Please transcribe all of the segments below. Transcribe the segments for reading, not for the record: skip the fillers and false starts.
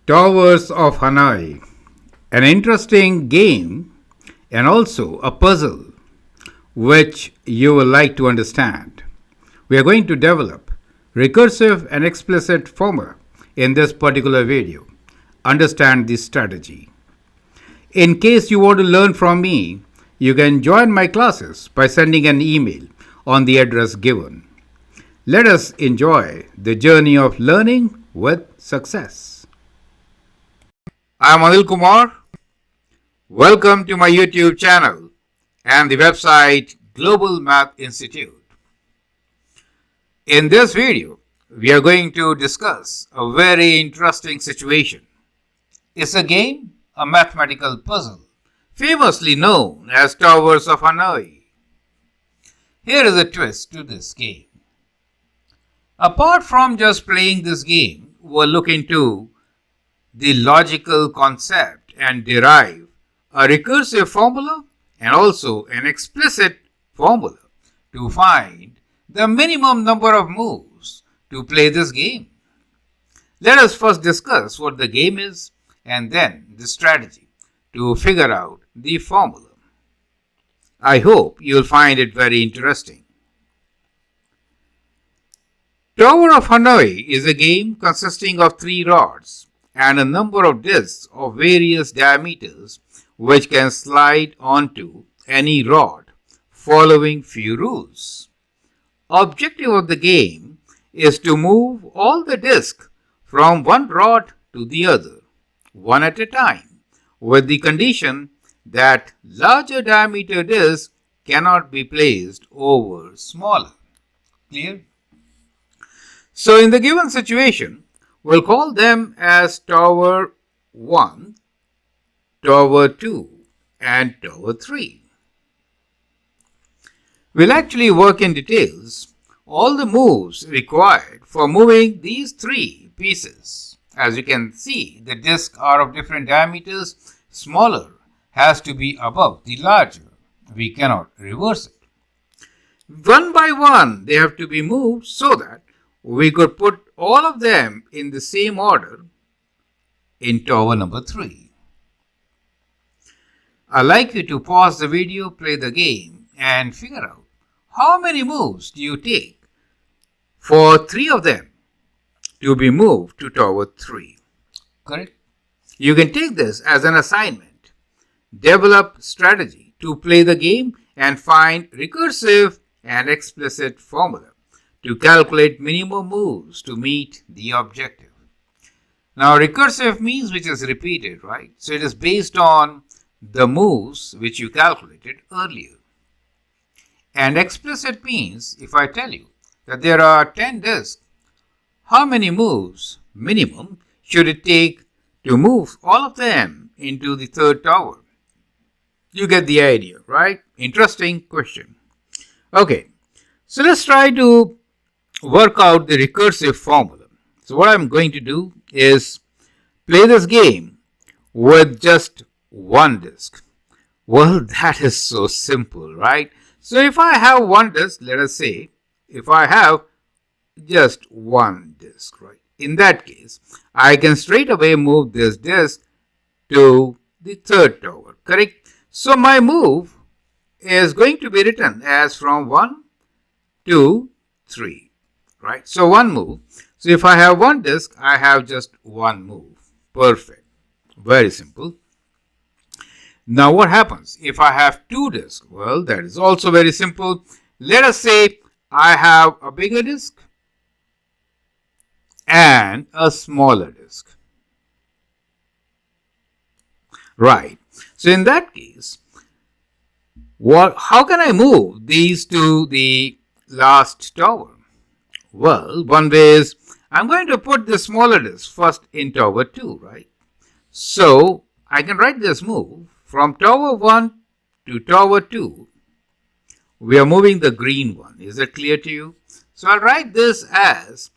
Towers of Hanoi, an interesting game and also a puzzle which you will like to understand. We are going to develop recursive and explicit formula in this particular video. Understand this strategy. In case you want to learn from me, you can join my classes by sending an email on the address given. Let us enjoy the journey of learning with success. I am Anil Kumar. Welcome to my YouTube channel and the website Global Math Institute. In this video, we are going to discuss a very interesting situation. It's a game, a mathematical puzzle, famously known as Towers of Hanoi. Here is a twist to this game. Apart from just playing this game, we'll look into the logical concept and derive a recursive formula and also an explicit formula to find the minimum number of moves to play this game. Let us first discuss what the game is and then the strategy to figure out the formula. I hope you'll find it very interesting. Tower of Hanoi is a game consisting of 3 rods and a number of discs of various diameters which can slide onto any rod following few rules. Objective of the game is to move all the discs from one rod to the other, one at a time, with the condition that larger diameter discs cannot be placed over smaller. Clear? So in the given situation, we'll call them as Tower 1, Tower 2, and Tower 3. We'll actually work in details all the moves required for moving these 3 pieces. As you can see, the discs are of different diameters. Smaller has to be above the larger. We cannot reverse it. One by one, they have to be moved so that we could put all of them in the same order in tower number 3. I'd like you to pause the video, play the game, and figure out how many moves do you take for 3 of them to be moved to tower 3. Correct? You can take this as an assignment. Develop strategy to play the game and find recursive and explicit formula to calculate minimum moves to meet the objective. Now, recursive means which is repeated, right? So it is based on the moves which you calculated earlier. And explicit means if I tell you that there are 10 discs, how many moves minimum should it take to move all of them into the 3rd tower? You get the idea, right? Interesting question. Okay, so let's try to work out the recursive formula. So what I'm going to do is play this game with just one disk. Well, that is so simple, right? So if I have one disk, let us say, if I have just one disk, right? In that case, I can straight away move this disk to the 3rd tower, correct? So my move is going to be written as from 1 to 3. Right? So one move. So if I have one disk, I have just one move. Perfect. Very simple. Now what happens if I have 2 disks? Well, that is also very simple. Let us say I have a bigger disk and a smaller disk. Right. So in that case, how can I move these to the last tower? Well, one way is I'm going to put the smaller disk first in tower 2, right? So I can write this move from tower 1 to tower 2. We are moving the green one. Is it clear to you? So I'll write this as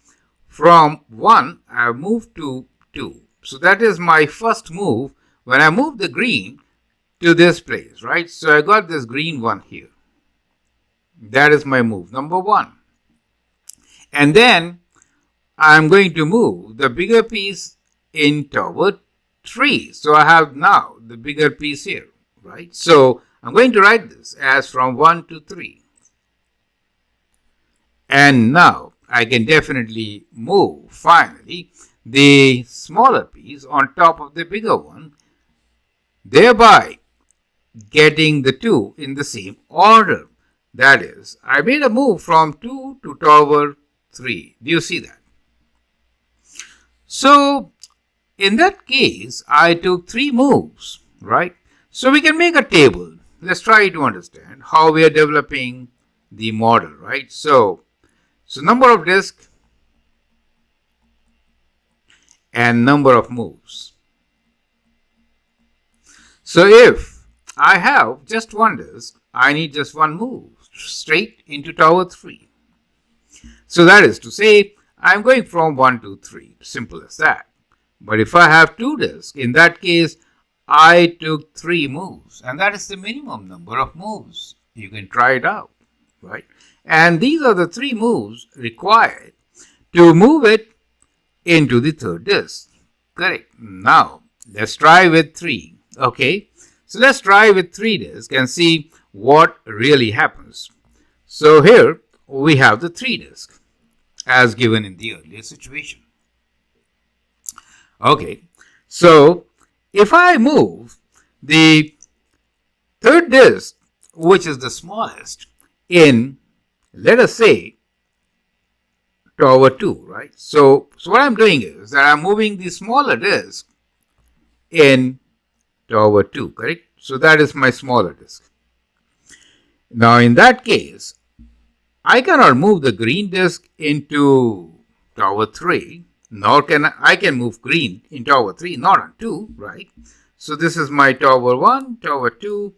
from 1 I have moved to 2. So that is my first move when I move the green to this place, right? So I got this green one here. That is my move, number 1. And then I'm going to move the bigger piece in tower 3. So I have now the bigger piece here, right? So I'm going to write this as from 1 to 3. And now I can definitely move, finally, the smaller piece on top of the bigger one, thereby getting the two in the same order. That is, I made a move from 2 to tower 3. Do you see that? So, in that case, I took 3 moves, right? So we can make a table. Let's try to understand how we are developing the model, right? So number of disks and number of moves. So if I have just one disk, I need just one move straight into tower 3. So that is to say, I'm going from 1 to 3. Simple as that. But if I have 2 disks, in that case, I took 3 moves. And that is the minimum number of moves. You can try it out, right? And these are the 3 moves required to move it into the third disk. Correct. Now, let's try with 3. Okay. So let's try with 3 disks and see what really happens. So here we have the 3 disks as given in the earlier situation. Okay. So if I move the third disk, which is the smallest, in, let us say, tower 2, right? So what I'm doing is that I'm moving the smaller disk in tower 2, correct? So that is my smaller disk. Now in that case, I cannot move the green disk into tower 3, nor can I can move green in tower 3, not on 2, right? So this is my tower 1, tower 2,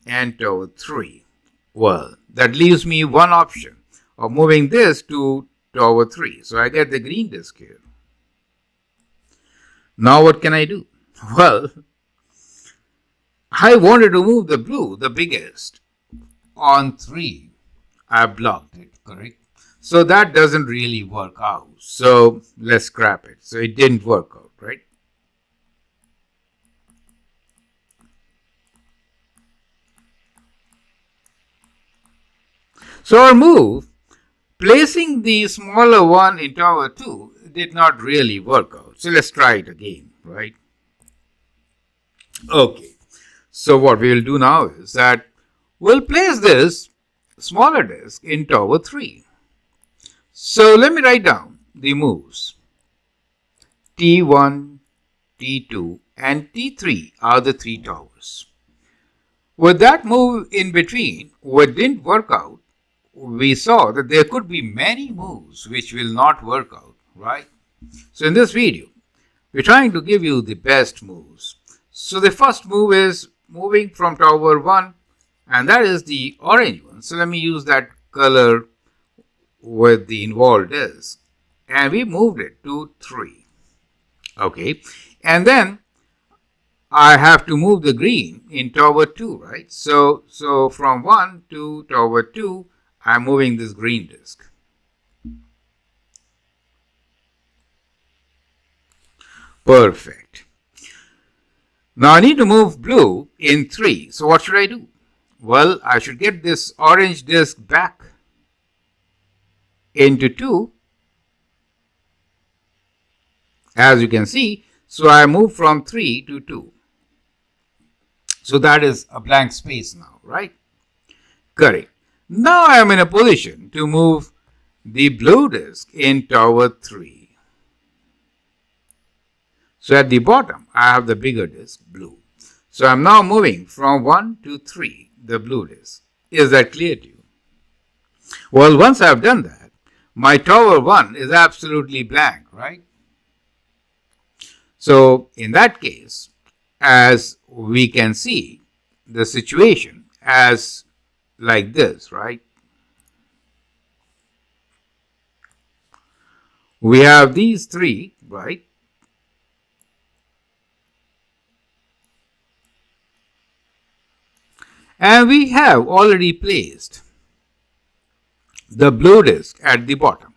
and tower 3. Well, that leaves me one option of moving this to tower 3. So I get the green disk here. Now what can I do? Well, I wanted to move the blue, the biggest, on 3. I blocked it, correct? So that doesn't really work out. So let's scrap it. So it didn't work out, right? So our move, placing the smaller one in tower 2, did not really work out. So let's try it again, right? Okay. So what we will do now is that we'll place this smaller disk in tower 3. So let me write down the moves. T1, T2, and T3 are the 3 towers. With that move in between, what didn't work out, we saw that there could be many moves which will not work out, right? So in this video, we're trying to give you the best moves. So the first move is moving from tower 1, and that is the orange one. So let me use that color with the involved disk, and we moved it to 3. Okay, and then I have to move the green in tower 2, right? So from 1 to tower 2, I'm moving this green disk. Perfect. Now I need to move blue in 3. So what should I do? Well, I should get this orange disk back into 2. As you can see, so I move from 3 to 2. So that is a blank space now, right? Correct. Now I am in a position to move the blue disk in tower 3. So at the bottom, I have the bigger disk, blue. So I'm now moving from 1 to 3, the blue disk. Is that clear to you? Well, once I've done that, my tower 1 is absolutely blank, right? So in that case, as we can see, the situation as like this, right? We have these 3, right? And we have already placed the blue disk at the bottom.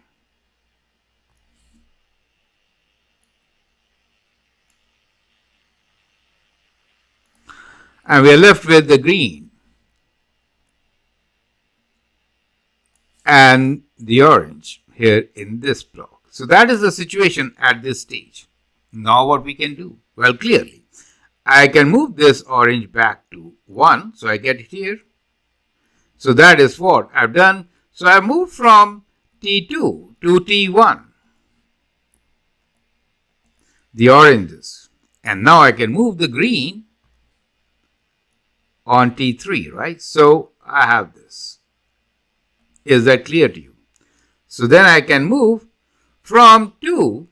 And we are left with the green and the orange here in this block. So that is the situation at this stage. Now what we can do? Well, clearly, I can move this orange back to 1, so I get it here. So that is what I've done. So I moved from T2 to T1, the oranges. And now I can move the green on T3, right? So I have this. Is that clear to you? So then I can move from 2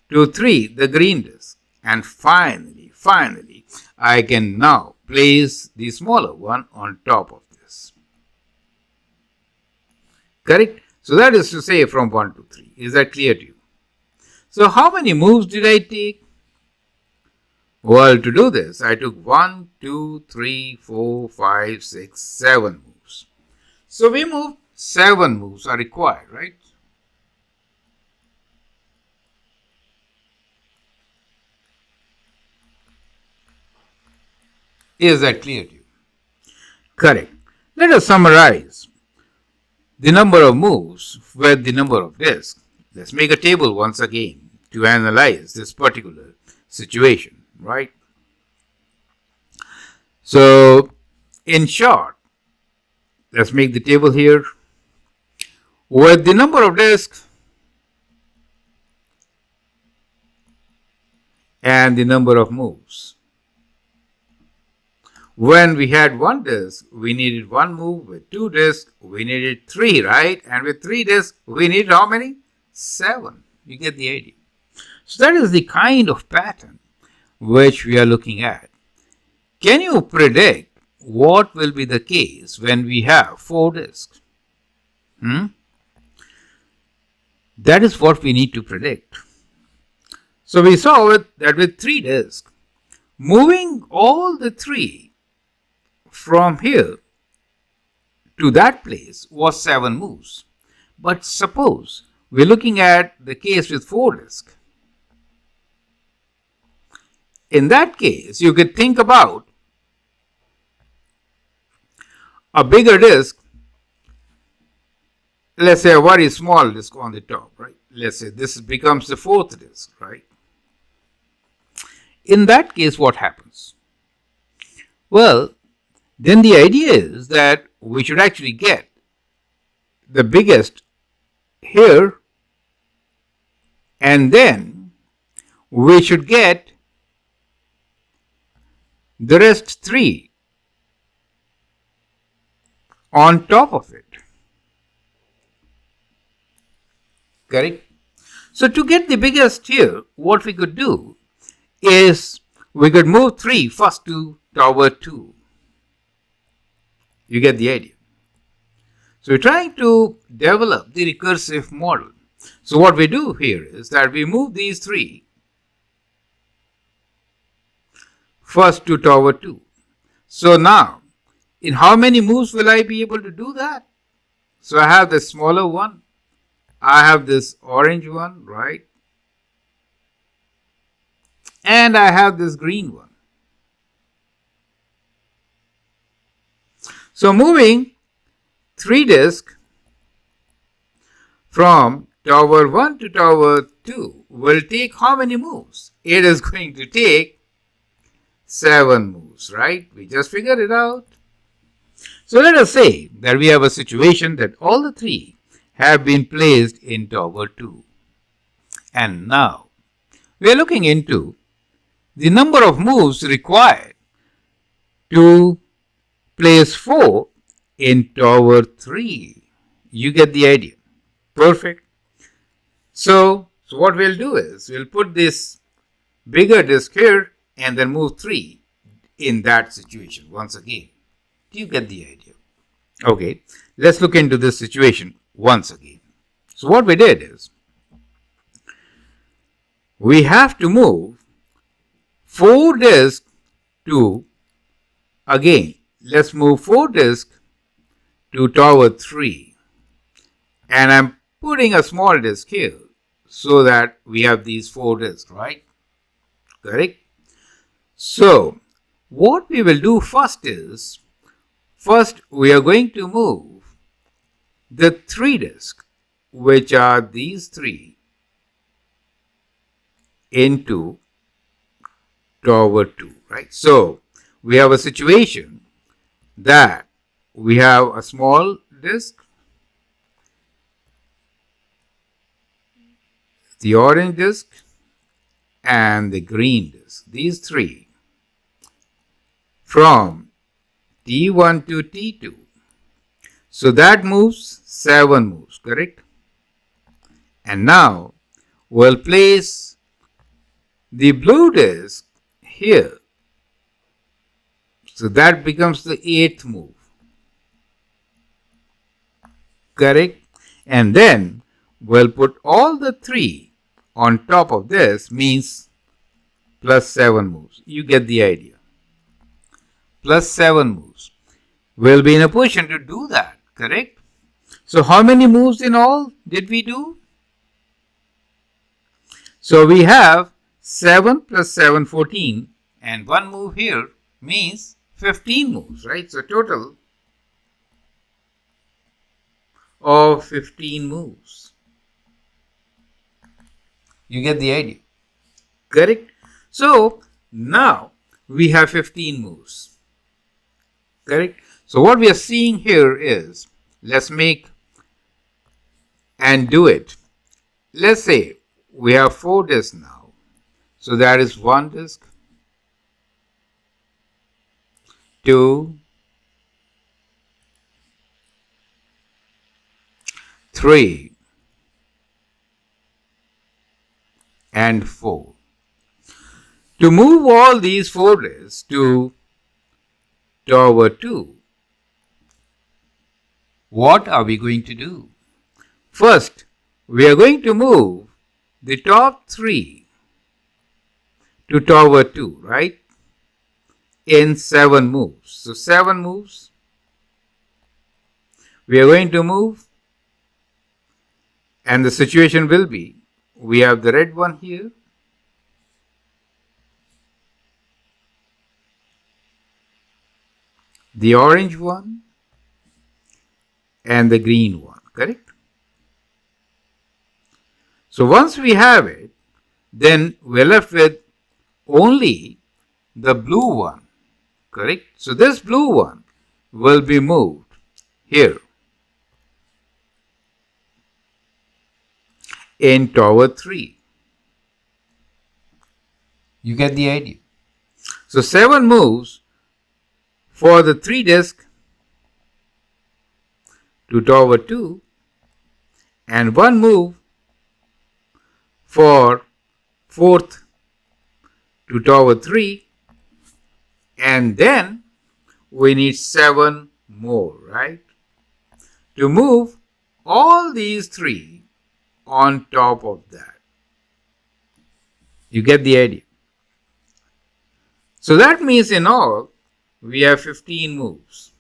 to 3, the green disk. And finally, I can now place the smaller one on top of this. Correct? So that is to say from 1 to 3. Is that clear to you? So how many moves did I take? Well, to do this, I took 1, 2, 3, 4, 5, 6, 7 moves. So we moved 7 moves are required, right? Is that clear to you? Correct. Let us summarize the number of moves with the number of disks. Let's make a table once again to analyze this particular situation, right? So, in short, let's make the table here with the number of disks and the number of moves. When we had 1 disk, we needed 1 move. With 2 disks, we needed 3, right? And with 3 disks, we needed how many? 7. You get the idea. So that is the kind of pattern which we are looking at. Can you predict what will be the case when we have 4 disks? That is what we need to predict. So we saw that with 3 disks, moving all the 3 from here to that place was 7 moves. But suppose we're looking at the case with 4 disks. In that case, you could think about a bigger disk, let's say a very small disk on the top, right? Let's say this becomes the 4th disk, right? In that case, what happens? Well, then the idea is that we should actually get the biggest here, and then we should get the rest 3 on top of it. Correct? So to get the biggest here, what we could do is we could move 3 first to tower 2. You get the idea. So we're trying to develop the recursive model. So what we do here is that we move these 3 first to tower 2. So now, in how many moves will I be able to do that? So I have the smaller one. I have this orange one, right? And I have this green one. So moving 3 disks from tower 1 to tower 2 will take how many moves? It is going to take 7 moves, right? We just figured it out. So let us say that we have a situation that all the 3 have been placed in tower 2. And now we are looking into the number of moves required to place 4 in tower 3. You get the idea. Perfect. So what we'll do is we'll put this bigger disk here and then move 3 in that situation once again. Do you get the idea? Okay, let's look into this situation once again. So what we did is we have to move 4 disks to, again, let's move 4 disks to tower 3. And I'm putting a small disk here so that we have these 4 disks, right? Correct? So, what we will do first is, we are going to move the 3 disks, which are these 3, into tower 2, right? So, we have a situation that we have a small disk, the orange disk, and the green disk. These 3 from T1 to T2. So that moves 7 moves, correct? And now we'll place the blue disk here. So that becomes the 8th move, correct? And then we'll put all the 3 on top of this, means plus 7 moves. You get the idea. Plus 7 moves. We'll be in a position to do that, correct? So how many moves in all did we do? So we have 7 plus 7, 14, and 1 move here means 15 moves, right? So total of 15 moves. You get the idea, correct? So now we have 15 moves, correct? So what we are seeing here is, let's make and do it. Let's say we have 4 disks now. So that is 1 disk, 2, 3, and 4. To move all these 4 disks to tower 2, what are we going to do? First, we are going to move the top 3 to tower 2, right? In 7 moves. So 7 moves. We are going to move, and the situation will be, we have the red one here, the orange one, and the green one, correct? So once we have it, then we're left with only the blue one, correct? So this blue one will be moved here in tower 3. You get the idea. So 7 moves for the 3 disk to tower 2, and 1 move for 4th to tower 3, and then we need 7 more, right? To move all these 3 on top of that. You get the idea. So that means in all, we have 15 moves.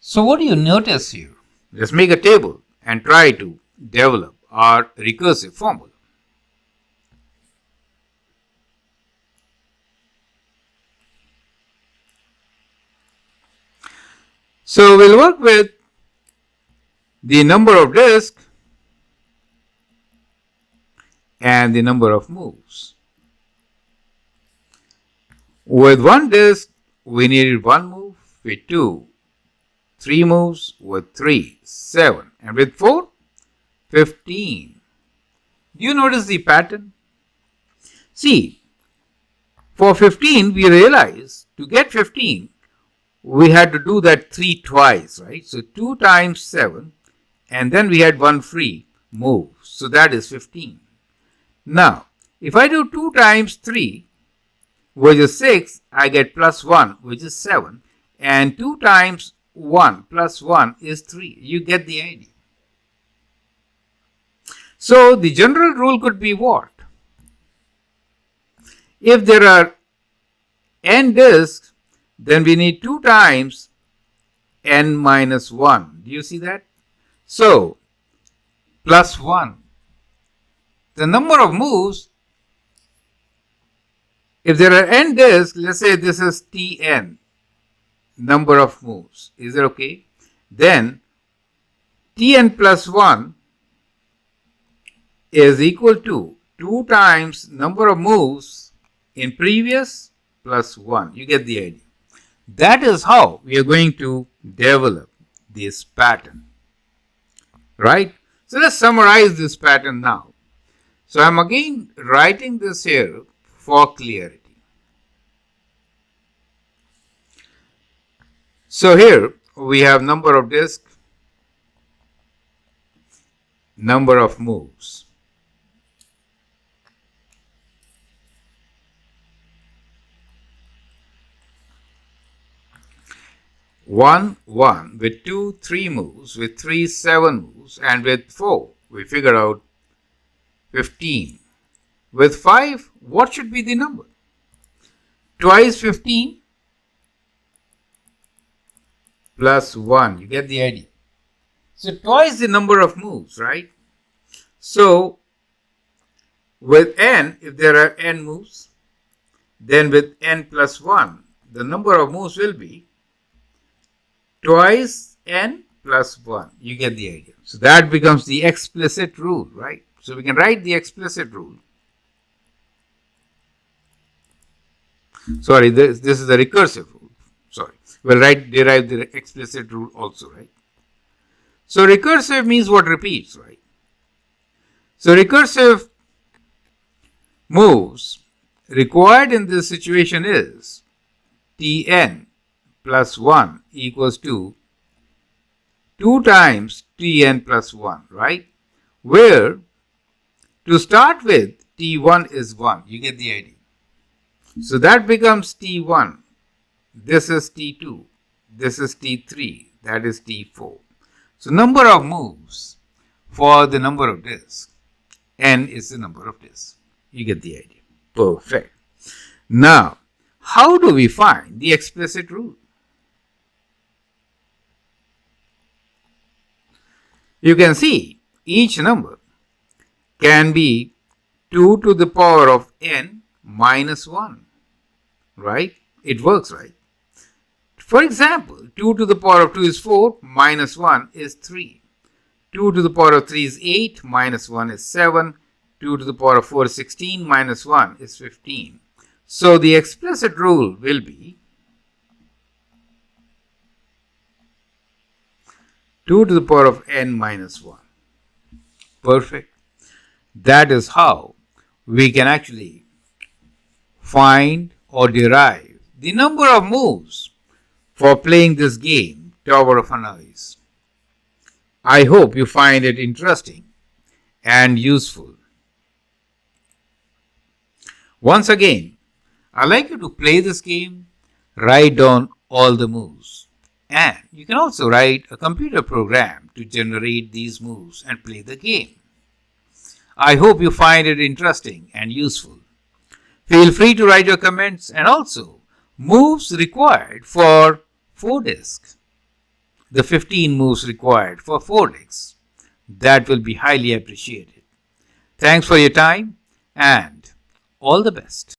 So what do you notice here? Let's make a table and try to develop our recursive formula. So we'll work with the number of disks and the number of moves. With 1 disk, we needed 1 move. With 2, 3 moves. With 3, 7. And with 4, 15. Do you notice the pattern? See, for 15, we realized to get 15, we had to do that 3 twice, right? So 2 times 7, and then we had 1 free move. So that is 15. Now, if I do 2 times 3, which is 6, I get plus 1, which is 7. And 2 times 1 plus 1 is 3. You get the idea. So the general rule could be what? If there are n disks, then we need 2 times n minus 1. Do you see that? So, plus 1. The number of moves, if there are n disks, let's say this is Tn, number of moves. Is it okay? Then Tn plus 1 is equal to 2 times number of moves in previous plus 1. You get the idea. That is how we are going to develop this pattern. Right? So let's summarize this pattern now. So I'm again writing this here for clarity. So here we have number of disks, number of moves. 1, 1, with 2, 3 moves, with 3, 7 moves, and with 4, we figure out 15. With 5, what should be the number? Twice 15 plus 1, you get the idea. So twice the number of moves, right? So with n, if there are n moves, then with n plus 1, the number of moves will be twice n plus 1. You get the idea. So that becomes the explicit rule, right? So we can write the explicit rule. Sorry, this is the recursive rule. Sorry. We'll derive the explicit rule also, right? So recursive means what repeats, right? So recursive moves required in this situation is Tn plus 1 equals to 2 times Tn plus 1, right? Where to start with T1 is 1. You get the idea. So that becomes T1. This is T2. This is T3. That is T4. So number of moves for the number of disks. N is the number of disks. You get the idea. Perfect. Now, how do we find the explicit rule? You can see each number can be 2 to the power of n minus 1. Right? It works, right? For example, 2 to the power of 2 is 4, minus 1 is 3. 2 to the power of 3 is 8, minus 1 is 7. 2 to the power of 4 is 16, minus 1 is 15. So the explicit rule will be 2 to the power of n minus 1. Perfect. That is how we can actually find or derive the number of moves for playing this game, Tower of Hanoi. I hope you find it interesting and useful. Once again, I'd like you to play this game, write down all the moves. And you can also write a computer program to generate these moves and play the game. I hope you find it interesting and useful. Feel free to write your comments and also moves required for 4 disks. The 15 moves required for 4 disks. That will be highly appreciated. Thanks for your time and all the best.